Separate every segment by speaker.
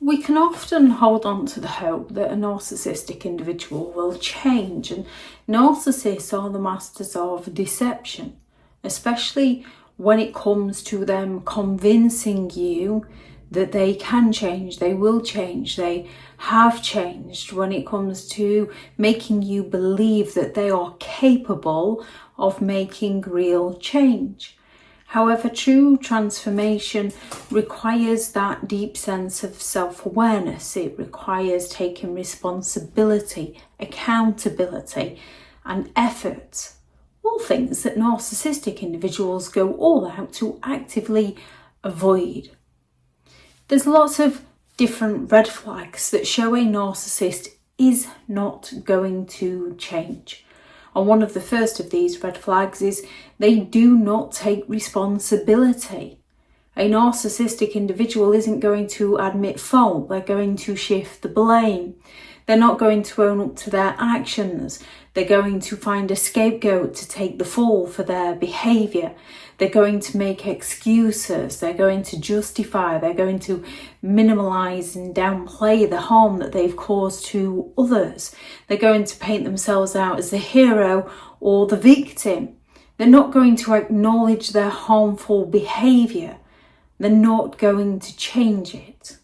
Speaker 1: We can often hold on to the hope that a narcissistic individual will change, and narcissists are the masters of deception, especially when it comes to them convincing you that they can change, they will change, they have changed, when it comes to making you believe that they are capable of making real change. However, true transformation requires that deep sense of self-awareness. It requires taking responsibility, accountability, and effort. All things that narcissistic individuals go all out to actively avoid. There's lots of different red flags that show a narcissist is not going to change. And one of the first of these red flags is they do not take responsibility. A narcissistic individual isn't going to admit fault. They're going to shift the blame. They're not going to own up to their actions. They're going to find a scapegoat to take the fall for their behaviour. They're going to make excuses. They're going to justify. They're going to minimalise and downplay the harm that they've caused to others. They're going to paint themselves out as the hero or the victim. They're not going to acknowledge their harmful behaviour. They're not going to change it.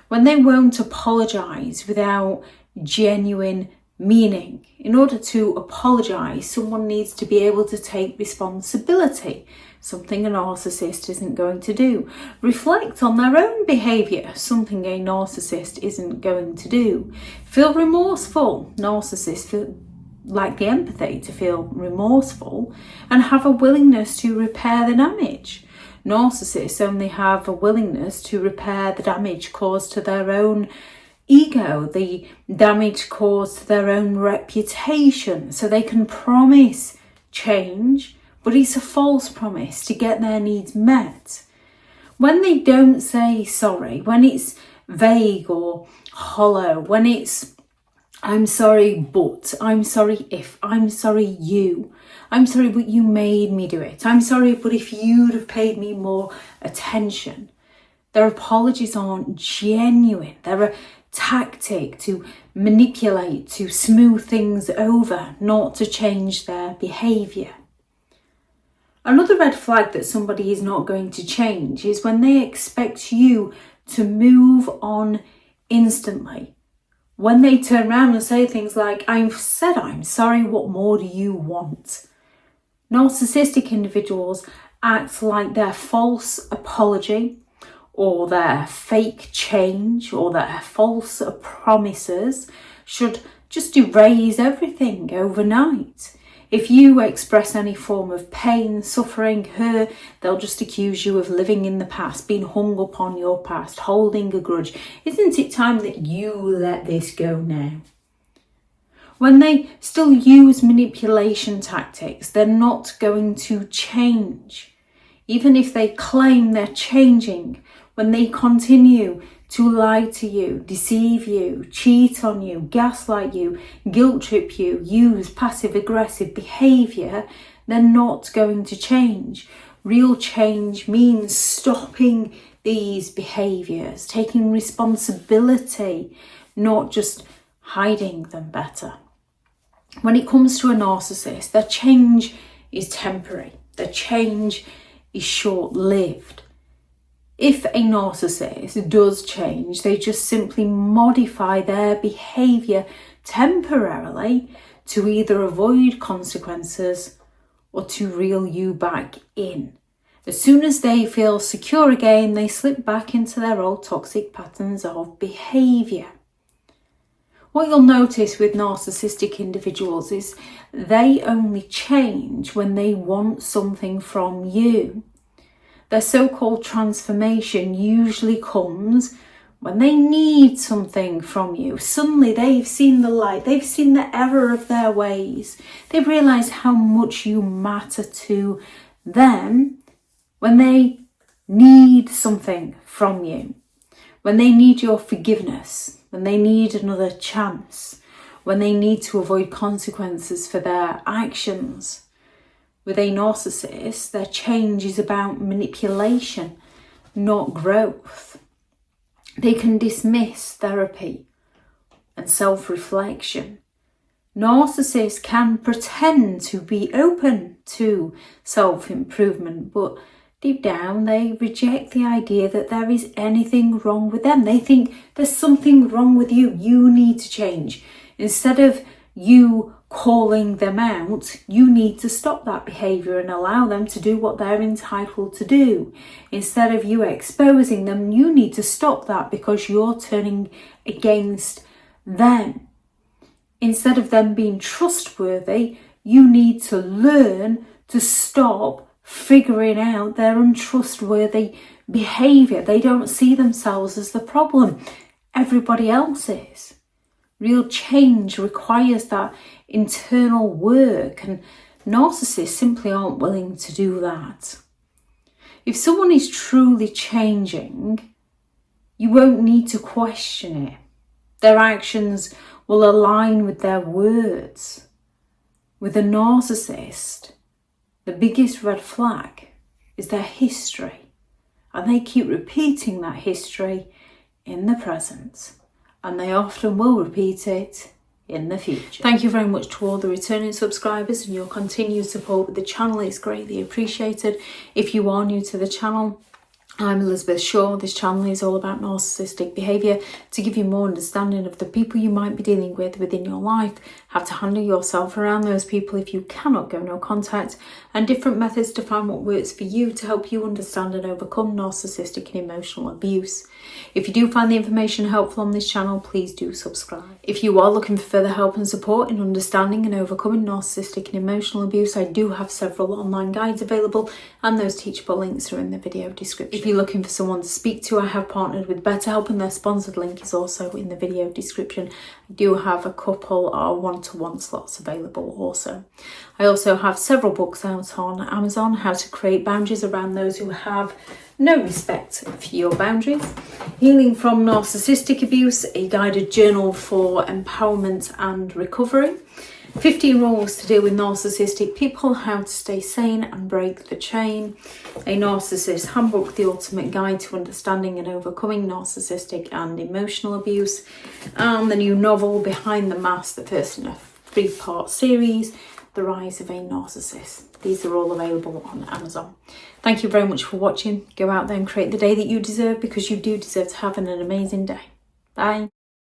Speaker 1: When they won't apologise without genuine meaning. In order to apologise, someone needs to be able to take responsibility, something a narcissist isn't going to do. Reflect on their own behaviour, something a narcissist isn't going to do. Feel remorseful. Narcissists lack the empathy to feel remorseful and have a willingness to repair the damage. Narcissists only have a willingness to repair the damage caused to their own ego, the damage caused to their own reputation. So they can promise change, but it's a false promise to get their needs met. When they don't say sorry, when it's vague or hollow, when it's I'm sorry but, I'm sorry if, I'm sorry you, I'm sorry but you made me do it, I'm sorry but if you'd have paid me more attention. Their apologies aren't genuine. They're a tactic to manipulate, to smooth things over, not to change their behaviour. Another red flag that somebody is not going to change is when they expect you to move on instantly. When they turn around and say things like, I've said I'm sorry, what more do you want? Narcissistic individuals act like their false apology or their fake change or their false promises should just erase everything overnight. If you express any form of pain, suffering, hurt, they'll just accuse you of living in the past, being hung up on your past, holding a grudge. Isn't it time that you let this go now? When they still use manipulation tactics, they're not going to change. Even if they claim they're changing, when they continue to lie to you, deceive you, cheat on you, gaslight you, guilt trip you, use passive-aggressive behaviour, they're not going to change. Real change means stopping these behaviours, taking responsibility, not just hiding them better. When it comes to a narcissist, their change is temporary. Their change is short-lived. If a narcissist does change, they just simply modify their behaviour temporarily to either avoid consequences or to reel you back in. As soon as they feel secure again, they slip back into their old toxic patterns of behaviour. What you'll notice with narcissistic individuals is they only change when they want something from you. Their so-called transformation usually comes when they need something from you. Suddenly they've seen the light, they've seen the error of their ways. They've realised how much you matter to them when they need something from you. When they need your forgiveness, when they need another chance, when they need to avoid consequences for their actions. With a narcissist, their change is about manipulation, not growth. They can dismiss therapy and self-reflection. Narcissists can pretend to be open to self-improvement, but deep down they reject the idea that there is anything wrong with them. They think there's something wrong with you. You need to change. Instead of you calling them out, you need to stop that behaviour and allow them to do what they're entitled to do. Instead of you exposing them, you need to stop that because you're turning against them. Instead of them being trustworthy, you need to learn to stop figuring out their untrustworthy behaviour. They don't see themselves as the problem. Everybody else is. Real change requires that internal work, and narcissists simply aren't willing to do that. If someone is truly changing, you won't need to question it. Their actions will align with their words. With a narcissist, the biggest red flag is their history, and they keep repeating that history in the present, and they often will repeat it in the future. Thank you very much to all the returning subscribers, and your continued support with the channel is greatly appreciated. If you are new to the channel, I'm Elizabeth Shaw. This channel is all about narcissistic behaviour to give you more understanding of the people you might be dealing with within your life, how to handle yourself around those people if you cannot go no contact, and different methods to find what works for you to help you understand and overcome narcissistic and emotional abuse. If you do find the information helpful on this channel, please do subscribe. If you are looking for further help and support in understanding and overcoming narcissistic and emotional abuse, I do have several online guides available, and those teachable links are in the video description. If you're looking for someone to speak to, I have partnered with BetterHelp, and their sponsored link is also in the video description. I do have a couple of one-to-one slots available also. I also have several books out on Amazon: How to Create Boundaries Around Those Who Have No Respect for Your Boundaries, Healing from Narcissistic Abuse, a guided journal for empowerment and recovery, 15 Rules to Deal with Narcissistic People, How to Stay Sane and Break the Chain, a Narcissist Handbook, the ultimate guide to understanding and overcoming narcissistic and emotional abuse, and the new novel Behind the Mask, the first in a 3-part series, The Rise of a Narcissist. These are all available on Amazon. Thank you very much for watching. Go out there and create the day that you deserve, because you do deserve to have an amazing day. Bye.